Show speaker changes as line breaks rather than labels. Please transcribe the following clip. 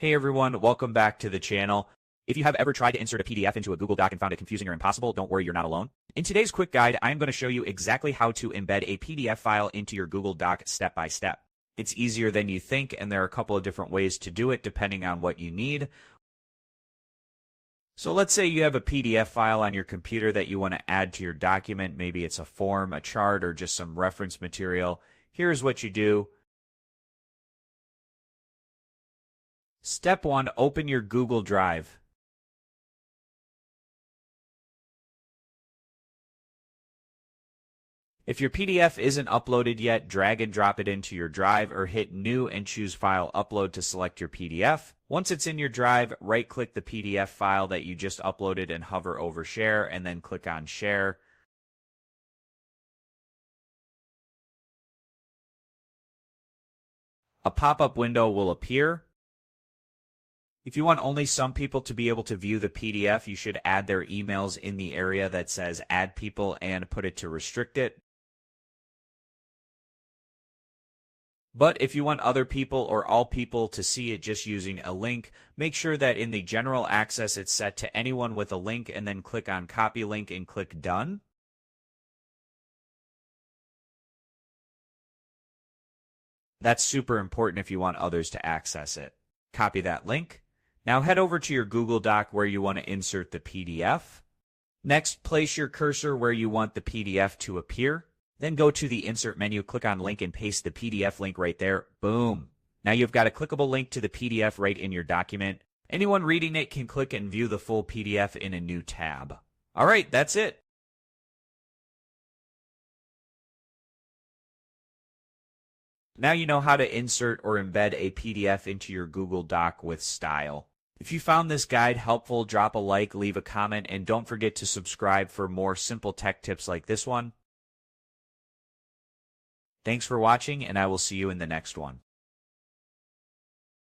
Hey everyone, welcome back to the channel. If you have ever tried to insert a PDF into a Google Doc and found it confusing or impossible, don't worry, you're not alone. In today's quick guide, I'm going to show you exactly how to embed a PDF file into your Google Doc step by step. It's easier than you think, and there are a couple of different ways to do it depending on what you need. So let's say you have a PDF file on your computer that you want to add to your document. Maybe it's a form, a chart, or just some reference material. Here's what you do. Step 1, open your Google Drive. If your PDF isn't uploaded yet, drag and drop it into your drive or hit New and choose File Upload to select your PDF. Once it's in your drive, right-click the PDF file that you just uploaded and hover over Share, and then click on Share. A pop-up window will appear. If you want only some people to be able to view the PDF, you should add their emails in the area that says Add People and put it to restrict it. But if you want other people or all people to see it just using a link, make sure that in the general access it's set to anyone with a link, and then click on Copy Link and click Done. That's super important if you want others to access it. Copy that link. Now head over to your Google Doc where you want to insert the PDF. Next, place your cursor where you want the PDF to appear. Then go to the Insert menu, click on Link, and paste the PDF link right there. Boom! Now you've got a clickable link to the PDF right in your document. Anyone reading it can click and view the full PDF in a new tab. All right, that's it. Now you know how to insert or embed a PDF into your Google Doc with style. If you found this guide helpful, drop a like, leave a comment, and don't forget to subscribe for more simple tech tips like this one. Thanks for watching, and I will see you in the next one.